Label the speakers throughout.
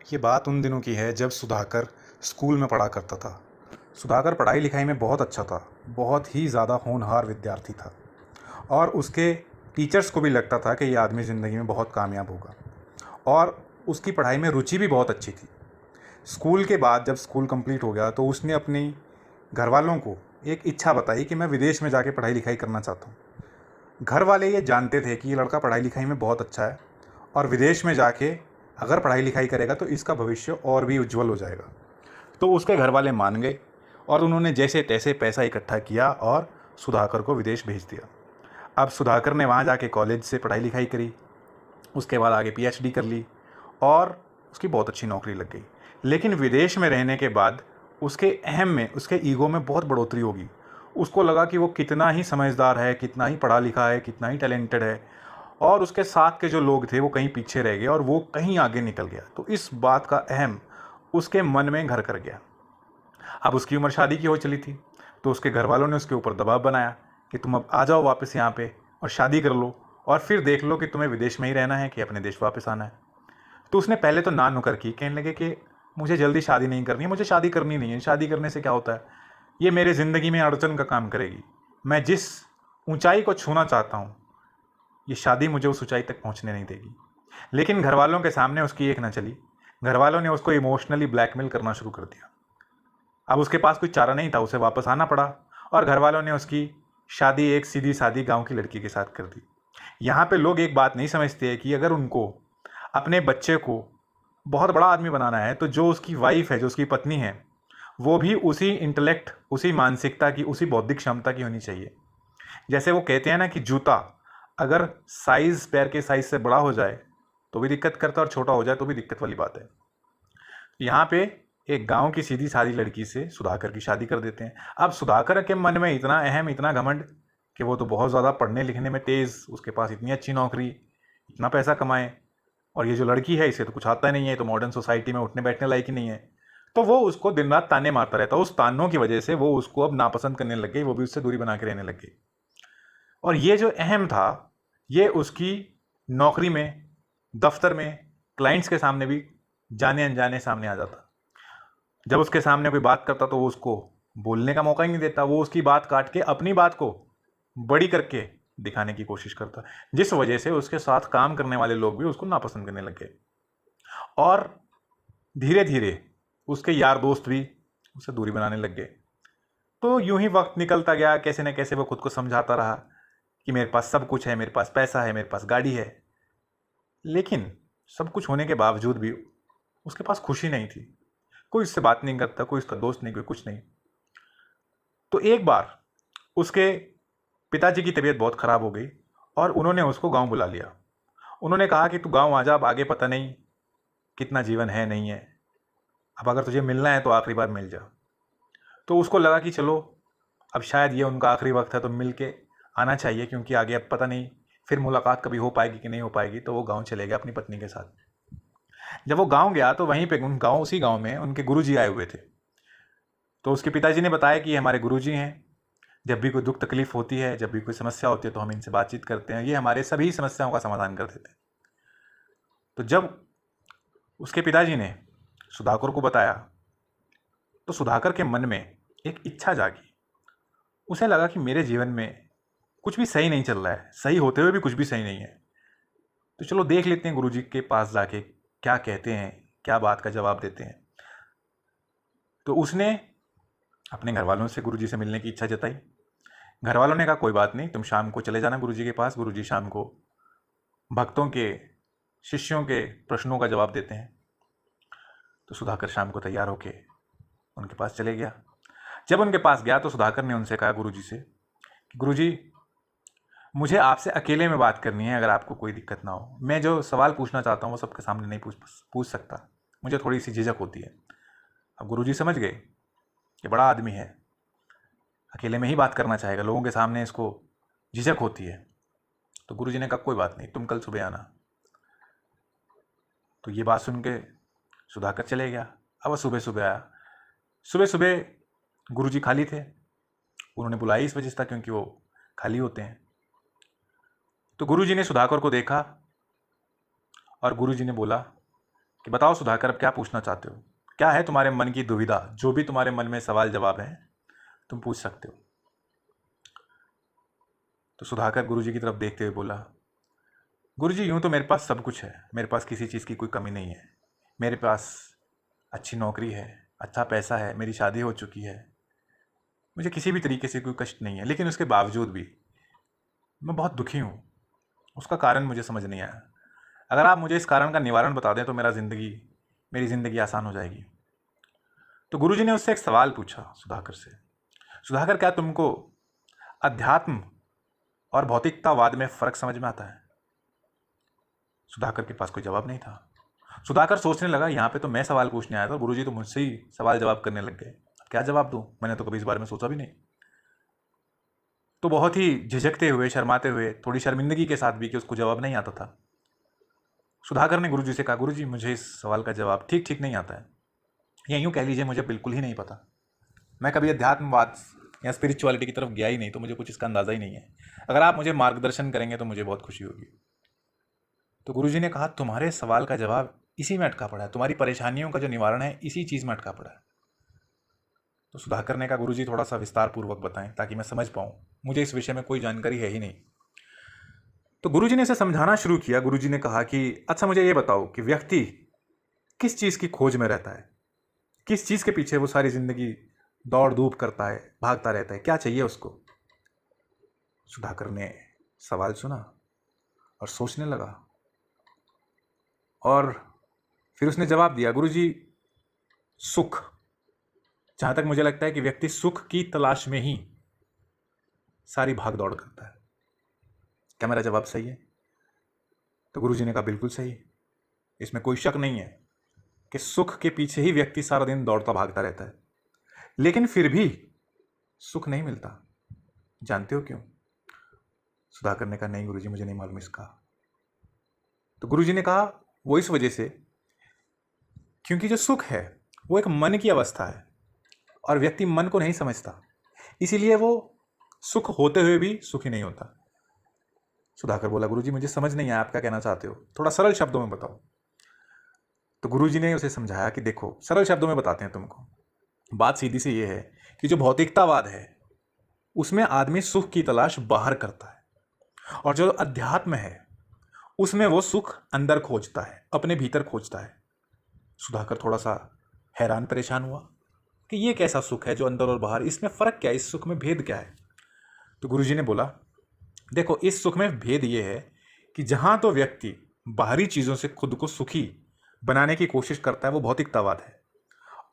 Speaker 1: ये बात उन दिनों की है जब सुधाकर स्कूल में पढ़ा करता था। सुधाकर पढ़ाई लिखाई में बहुत अच्छा था, बहुत ही ज़्यादा होनहार विद्यार्थी था और उसके टीचर्स को भी लगता था कि ये आदमी ज़िंदगी में बहुत कामयाब होगा और उसकी पढ़ाई में रुचि भी बहुत अच्छी थी। स्कूल के बाद जब स्कूल कंप्लीट हो गया तो उसने अपनी घर वालों को एक इच्छा बताई कि मैं विदेश में जाके पढ़ाई लिखाई करना चाहता हूँ। घर वाले ये जानते थे कि ये लड़का पढ़ाई लिखाई में बहुत अच्छा है और विदेश में जाके अगर पढ़ाई लिखाई करेगा तो इसका भविष्य और भी उज्जवल हो जाएगा। तो उसके घर वाले मान गए और उन्होंने जैसे तैसे पैसा इकट्ठा किया और सुधाकर को विदेश भेज दिया। अब सुधाकर ने वहाँ जाके कॉलेज से पढ़ाई लिखाई करी, उसके बाद आगे पीएचडी कर ली और उसकी बहुत अच्छी नौकरी लग गई। लेकिन विदेश में रहने के बाद उसके अहम में, उसके ईगो में बहुत बढ़ोतरी होगी। उसको लगा कि वो कितना ही समझदार है, कितना ही पढ़ा लिखा है, कितना ही टैलेंटेड है और उसके साथ के जो लोग थे वो कहीं पीछे रह गए और वो कहीं आगे निकल गया। तो इस बात का अहम उसके मन में घर कर गया। अब उसकी उम्र शादी की हो चली थी, तो उसके घर वालों ने उसके ऊपर दबाव बनाया कि तुम अब आ जाओ वापस यहाँ पे और शादी कर लो और फिर देख लो कि तुम्हें विदेश में ही रहना है कि अपने देश वापस आना है। तो उसने पहले तो ना नुकर की, कहने लगे कि मुझे जल्दी शादी नहीं करनी है, मुझे शादी करनी नहीं है, शादी करने से क्या होता है, ये मेरे ज़िंदगी में अड़चन का काम करेगी। मैं जिस ऊंचाई को छूना चाहता हूँ, ये शादी मुझे उस ऊंचाई तक पहुँचने नहीं देगी। लेकिन घर वालों के सामने उसकी एक ना चली। घर वालों ने उसको इमोशनली ब्लैकमेल करना शुरू कर दिया। अब उसके पास कोई चारा नहीं था, उसे वापस आना पड़ा और घर वालों ने उसकी शादी एक सीधी सादी गांव की लड़की के साथ कर दी। यहाँ पे लोग एक बात नहीं समझते हैं कि अगर उनको अपने बच्चे को बहुत बड़ा आदमी बनाना है तो जो उसकी वाइफ है, जो उसकी पत्नी है, वो भी उसी इंटेलेक्ट, उसी मानसिकता की, उसी बौद्धिक क्षमता की होनी चाहिए। जैसे वो कहते हैं ना कि जूता अगर साइज़, पैर के साइज़ से बड़ा हो जाए तो भी दिक्कत करता है और छोटा हो जाए तो भी दिक्कत वाली बात है। यहाँ पे एक गांव की सीधी सादी लड़की से सुधाकर की शादी कर देते हैं। अब सुधाकर के मन में इतना अहम, इतना घमंड कि वो तो बहुत ज़्यादा पढ़ने लिखने में तेज़, उसके पास इतनी अच्छी नौकरी, इतना पैसा कमाए और ये जो लड़की है इसे तो कुछ आता नहीं है, तो मॉडर्न सोसाइटी में उठने बैठने लायक ही नहीं है। तो वो उसको दिन रात ताने मारता रहता। उस तानों की वजह से वो उसको अब नापसंद करने लग गई, वो भी उससे दूरी बना के रहने लग गई। और ये जो अहम था, ये उसकी नौकरी में, दफ्तर में, क्लाइंट्स के सामने भी जाने अनजाने सामने आ जाता। जब उसके सामने कोई बात करता तो वो उसको बोलने का मौका ही नहीं देता। वो उसकी बात काट के अपनी बात को बड़ी करके दिखाने की कोशिश करता, जिस वजह से उसके साथ काम करने वाले लोग भी उसको नापसंद करने लग गए और धीरे धीरे उसके यार दोस्त भी उससे दूरी बनाने लग गए। तो यूं ही वक्त निकलता गया, कैसे न कैसे वो खुद को समझाता रहा कि मेरे पास सब कुछ है, मेरे पास पैसा है, मेरे पास गाड़ी है। लेकिन सब कुछ होने के बावजूद भी उसके पास खुशी नहीं थी। कोई उससे बात नहीं करता, कोई उसका दोस्त नहीं, कोई कुछ नहीं। तो एक बार उसके पिताजी की तबीयत बहुत ख़राब हो गई और उन्होंने उसको गांव बुला लिया। उन्होंने कहा कि तू गांव आ जा, अब आगे पता नहीं कितना जीवन है, नहीं है, अब अगर तुझे मिलना है तो आखिरी बार मिल जा। तो उसको लगा कि चलो अब शायद ये उनका आखिरी वक्त है तो मिल के आना चाहिए, क्योंकि आगे अब पता नहीं फिर मुलाकात कभी हो पाएगी कि नहीं हो पाएगी। तो वो गाँव चले गया अपनी पत्नी के साथ। जब वो गाँव गया तो वहीं पे उसी गाँव में उनके गुरुजी आए हुए थे। तो उसके पिताजी ने बताया कि ये हमारे गुरुजी हैं, जब भी कोई दुख तकलीफ होती है, जब भी कोई समस्या होती है तो हम इनसे बातचीत करते हैं, ये हमारे सभी समस्याओं का समाधान कर देते हैं। तो जब उसके पिताजी ने सुधाकर को बताया तो सुधाकर के मन में एक इच्छा जागी। उसे लगा कि मेरे जीवन में कुछ भी सही नहीं चल रहा है, सही होते हुए भी कुछ भी सही नहीं है। तो चलो देख लेते हैं गुरुजी के पास जाके क्या कहते हैं, क्या बात का जवाब देते हैं। तो उसने अपने घर वालों से गुरुजी से मिलने की इच्छा जताई। घर वालों ने कहा कोई बात नहीं, तुम शाम को चले जाना गुरुजी के पास, गुरुजी शाम को भक्तों के, शिष्यों के प्रश्नों का जवाब देते हैं। तो सुधाकर शाम को तैयार होके उनके पास चले गया। जब उनके पास गया तो सुधाकर ने उनसे कहा गुरुजी से कि गुरुजी, मुझे आपसे अकेले में बात करनी है, अगर आपको कोई दिक्कत ना हो। मैं जो सवाल पूछना चाहता हूँ वो सबके सामने नहीं पूछ सकता, मुझे थोड़ी सी झिझक होती है। अब गुरुजी समझ गए कि बड़ा आदमी है, अकेले में ही बात करना चाहेगा, लोगों के सामने इसको झिझक होती है। तो गुरुजी ने कहा कोई बात नहीं, तुम कल सुबह आना। तो ये बात सुन के सुधाकर चले गया। अब वह सुबह सुबह आया। सुबह सुबह गुरुजी खाली थे, उन्होंने बुलाया इस वजह से था क्योंकि वो खाली होते हैं। तो गुरुजी ने सुधाकर को देखा और गुरुजी ने बोला कि बताओ सुधाकर, अब क्या पूछना चाहते हो? क्या है तुम्हारे मन की दुविधा? जो भी तुम्हारे मन में सवाल जवाब है तुम पूछ सकते हो। तो सुधाकर गुरुजी की तरफ देखते हुए बोला, गुरुजी यूं तो मेरे पास सब कुछ है, मेरे पास किसी चीज़ की कोई कमी नहीं है। मेरे पास अच्छी नौकरी है, अच्छा पैसा है, मेरी शादी हो चुकी है, मुझे किसी भी तरीके से कोई कष्ट नहीं है। लेकिन उसके बावजूद भी मैं बहुत दुखी हूँ। उसका कारण मुझे समझ नहीं आया। अगर आप मुझे इस कारण का निवारण बता दें तो मेरी ज़िंदगी आसान हो जाएगी। तो गुरुजी ने उससे एक सवाल पूछा सुधाकर से, सुधाकर क्या तुमको अध्यात्म और भौतिकतावाद में फ़र्क समझ में आता है? सुधाकर के पास कोई जवाब नहीं था। सुधाकर सोचने लगा, यहाँ पे तो मैं सवाल पूछने आया था, गुरुजी तो मुझसे ही सवाल जवाब करने लग गए। क्या जवाब दूँ? मैंने तो कभी इस बारे में सोचा भी नहीं। तो बहुत ही झिझकते हुए, शर्माते हुए, थोड़ी शर्मिंदगी के साथ भी कि उसको जवाब नहीं आता था, सुधाकर ने गुरुजी से कहा, गुरुजी मुझे इस सवाल का जवाब ठीक ठीक नहीं आता है, या यूँ कह लीजिए मुझे बिल्कुल ही नहीं पता। मैं कभी अध्यात्मवाद या स्पिरिचुअलिटी की तरफ गया ही नहीं, तो मुझे कुछ इसका अंदाज़ा ही नहीं है। अगर आप मुझे मार्गदर्शन करेंगे तो मुझे बहुत खुशी होगी। तो गुरुजी ने कहा, तुम्हारे सवाल का जवाब इसी में अटका पड़ा है, तुम्हारी परेशानियों का जो निवारण है इसी चीज़ में अटका पड़ा है। तो सुधाकर ने कहा, गुरुजी थोड़ा सा विस्तार पूर्वक बताएं ताकि मैं समझ पाऊँ, मुझे इस विषय में कोई जानकारी है ही नहीं। तो गुरुजी ने इसे समझाना शुरू किया। गुरुजी ने कहा कि अच्छा मुझे ये बताओ कि व्यक्ति किस चीज़ की खोज में रहता है, किस चीज़ के पीछे वो सारी ज़िंदगी दौड़ धूप करता है, भागता रहता है, क्या चाहिए उसको? सुधाकर ने सवाल सुना और सोचने लगा, और फिर उसने जवाब दिया, गुरुजी सुख। जहाँ तक मुझे लगता है कि व्यक्ति सुख की तलाश में ही सारी भाग दौड़ करता है। क्या मेरा जवाब सही है? तो गुरुजी ने कहा, बिल्कुल सही, इसमें कोई शक नहीं है कि सुख के पीछे ही व्यक्ति सारा दिन दौड़ता भागता रहता है, लेकिन फिर भी सुख नहीं मिलता। जानते हो क्यों? सुधाकर ने कहा, नहीं गुरुजी मुझे नहीं मालूम इसका। तो गुरुजी ने कहा, वो इस वजह से क्योंकि जो सुख है वो एक मन की अवस्था है और व्यक्ति मन को नहीं समझता, इसीलिए वो सुख होते हुए भी सुखी नहीं होता। सुधाकर बोला, गुरुजी मुझे समझ नहीं आया आप क्या कहना चाहते हो, थोड़ा सरल शब्दों में बताओ। तो गुरुजी ने उसे समझाया कि देखो सरल शब्दों में बताते हैं तुमको, बात सीधी सी ये है कि जो भौतिकतावाद है उसमें आदमी सुख की तलाश बाहर करता है, और जो अध्यात्म है उसमें वो सुख अंदर खोजता है, अपने भीतर खोजता है। सुधाकर थोड़ा सा हैरान परेशान हुआ कि ये कैसा सुख है जो अंदर और बाहर, इसमें फ़र्क क्या है, इस सुख में भेद क्या है? तो गुरुजी ने बोला, देखो इस सुख में भेद ये है कि जहाँ तो व्यक्ति बाहरी चीज़ों से खुद को सुखी बनाने की कोशिश करता है वो भौतिकतावाद है,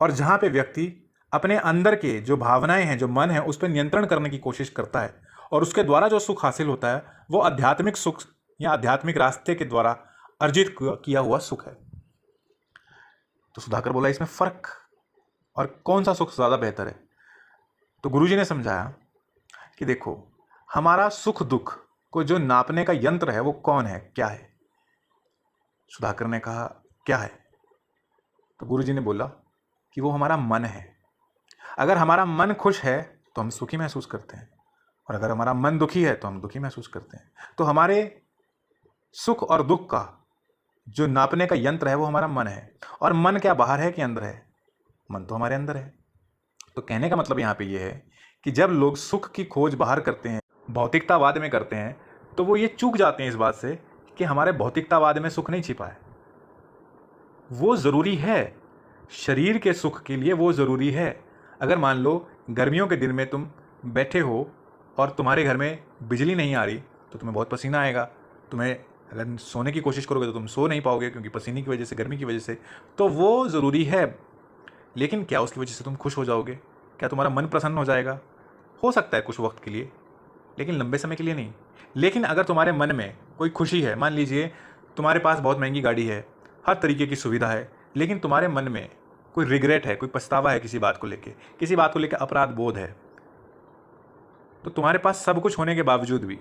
Speaker 1: और जहाँ पे व्यक्ति अपने अंदर के जो भावनाएं हैं, जो मन है, उस पर नियंत्रण करने की कोशिश करता है और उसके द्वारा जो सुख हासिल होता है वो आध्यात्मिक सुख या आध्यात्मिक रास्ते के द्वारा अर्जित किया हुआ सुख है। तो सुधाकर बोला, इसमें फ़र्क और कौन सा सुख ज़्यादा बेहतर है? तो गुरुजी ने समझाया कि देखो हमारा सुख दुख को जो नापने का यंत्र है वो कौन है, क्या है? सुधाकर ने कहा, क्या है? तो गुरुजी ने बोला कि वो हमारा मन है। अगर हमारा मन खुश है तो हम सुखी महसूस करते हैं, और अगर हमारा मन दुखी है तो हम दुखी महसूस करते हैं। तो हमारे सुख और दुख का जो नापने का यंत्र है वो हमारा मन है। और मन क्या बाहर है कि अंदर है? मन तो हमारे अंदर है। तो कहने का मतलब यहाँ पे ये है कि जब लोग सुख की खोज बाहर करते हैं, भौतिकतावाद में करते हैं, तो वो ये चूक जाते हैं इस बात से कि हमारे भौतिकतावाद में सुख नहीं छिपा है। वो ज़रूरी है, शरीर के सुख के लिए वो ज़रूरी है। अगर मान लो गर्मियों के दिन में तुम बैठे हो और तुम्हारे घर में बिजली नहीं आ रही तो तुम्हें बहुत पसीना आएगा, तुम्हें अगर सोने की कोशिश करोगे तो तुम सो नहीं पाओगे क्योंकि पसीने की वजह से, गर्मी की वजह से। तो वो ज़रूरी है, लेकिन क्या उसकी वजह से तुम खुश हो जाओगे? क्या तुम्हारा मन प्रसन्न हो जाएगा? हो सकता है कुछ वक्त के लिए, लेकिन लंबे समय के लिए नहीं। लेकिन अगर तुम्हारे मन में कोई खुशी है, मान लीजिए तुम्हारे पास बहुत महंगी गाड़ी है, हर तरीके की सुविधा है, लेकिन तुम्हारे मन में कोई रिग्रेट है, कोई पछतावा है किसी बात को लेके अपराध बोध है, तो तुम्हारे पास सब कुछ होने के बावजूद भी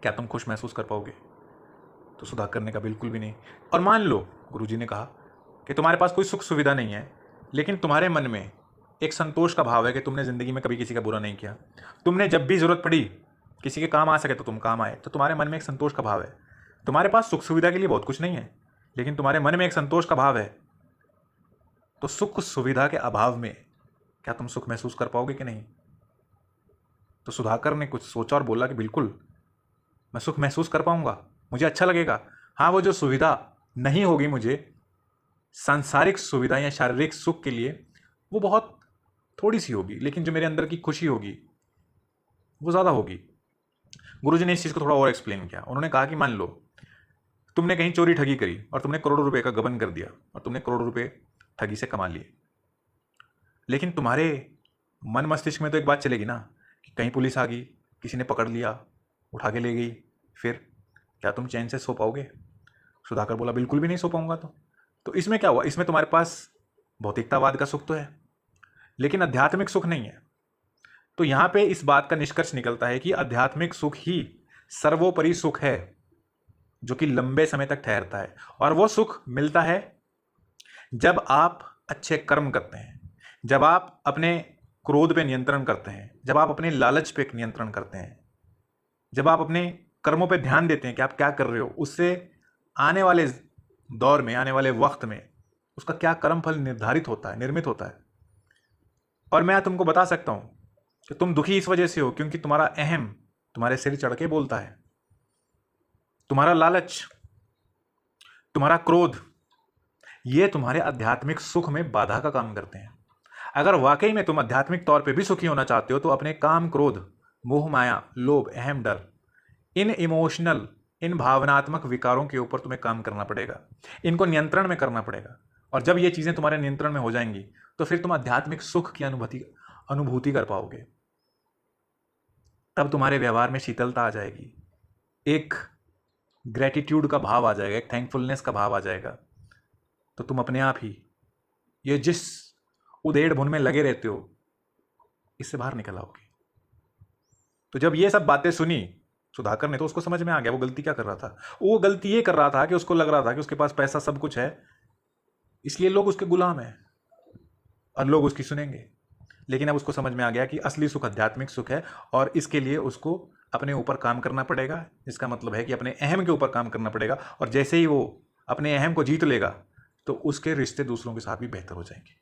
Speaker 1: क्या तुम खुश महसूस कर पाओगे? तो सुधाकर ने कहा, बिल्कुल भी नहीं। और मान लो गुरुजी ने कहा कि तुम्हारे पास कोई सुख सुविधा नहीं है, लेकिन तुम्हारे मन में एक संतोष का भाव है कि तुमने ज़िंदगी में कभी किसी का बुरा नहीं किया, तुमने जब भी ज़रूरत पड़ी किसी के काम आ सके तो तुम काम आए, तो तुम्हारे मन में एक संतोष का भाव है। तुम्हारे पास सुख सुविधा के लिए बहुत कुछ नहीं है, लेकिन तुम्हारे मन में एक संतोष का भाव है, तो सुख सुविधा के अभाव में क्या तुम सुख महसूस कर पाओगे कि नहीं? तो सुधाकर ने कुछ सोचा और बोला कि बिल्कुल मैं सुख महसूस कर पाऊंगा, मुझे अच्छा लगेगा। हाँ, वो जो सुविधा नहीं होगी मुझे सांसारिक सुविधा या शारीरिक सुख के लिए, वो बहुत थोड़ी सी होगी, लेकिन जो मेरे अंदर की खुशी होगी वो ज़्यादा होगी। गुरुजी ने इस चीज़ को थोड़ा और एक्सप्लेन किया। उन्होंने कहा कि मान लो तुमने कहीं चोरी ठगी करी और तुमने करोड़ों रुपए का गबन कर दिया और तुमने करोड़ों रुपए ठगी से कमा लिए, लेकिन तुम्हारे मन मस्तिष्क में तो एक बात चलेगी ना कि कहीं पुलिस आ गई, किसी ने पकड़ लिया, उठा के ले गई, फिर क्या तुम चैन से सो पाओगे? सुधाकर बोला बिल्कुल भी नहीं सो पाऊंगा। तो इसमें क्या हुआ? इसमें तुम्हारे पास भौतिकतावाद का सुख तो है, लेकिन आध्यात्मिक सुख नहीं है। तो यहां पे इस बात का निष्कर्ष निकलता है कि आध्यात्मिक सुख ही सर्वोपरि सुख है, जो कि लंबे समय तक ठहरता है। और वो सुख मिलता है जब आप अच्छे कर्म करते हैं, जब आप अपने क्रोध पे नियंत्रण करते हैं, जब आप अपने लालच पे नियंत्रण करते हैं, जब आप अपने कर्मों पे ध्यान देते हैं कि आप क्या कर रहे हो, उससे आने वाले दौर में, आने वाले वक्त में उसका क्या कर्म फल निर्धारित होता है, निर्मित होता है। और मैं तुमको बता सकता हूं कि तुम दुखी इस वजह से हो क्योंकि तुम्हारा अहम तुम्हारे सिर चढ़ के बोलता है, तुम्हारा लालच, तुम्हारा क्रोध, ये तुम्हारे आध्यात्मिक सुख में बाधा का काम करते हैं। अगर वाकई में तुम आध्यात्मिक तौर पे भी सुखी होना चाहते हो तो अपने काम, क्रोध, मोह, माया, लोभ, अहम, डर, इन भावनात्मक विकारों के ऊपर तुम्हें काम करना पड़ेगा, इनको नियंत्रण में करना पड़ेगा। और जब ये चीजें तुम्हारे नियंत्रण में हो जाएंगी तो फिर तुम आध्यात्मिक सुख की अनुभूति कर पाओगे। तब तुम्हारे व्यवहार में शीतलता आ जाएगी, एक ग्रेटिट्यूड का भाव आ जाएगा, एक थैंकफुलनेस का भाव आ जाएगा। तो तुम अपने आप ही ये जिस उधेड़ बुन में लगे रहते हो, इससे बाहर निकल आओगे। तो जब ये सब बातें सुनी सुधाकर ने, तो उसको समझ में आ गया वो गलती क्या कर रहा था। वो गलती ये कर रहा था कि उसको लग रहा था कि उसके पास पैसा सब कुछ है, इसलिए लोग उसके गुलाम हैं और लोग उसकी सुनेंगे। लेकिन अब उसको समझ में आ गया कि असली सुख आध्यात्मिक सुख है, और इसके लिए उसको अपने ऊपर काम करना पड़ेगा। इसका मतलब है कि अपने अहम के ऊपर काम करना पड़ेगा, और जैसे ही वो अपने अहम को जीत लेगा तो उसके रिश्ते दूसरों के साथ भी बेहतर हो जाएंगे।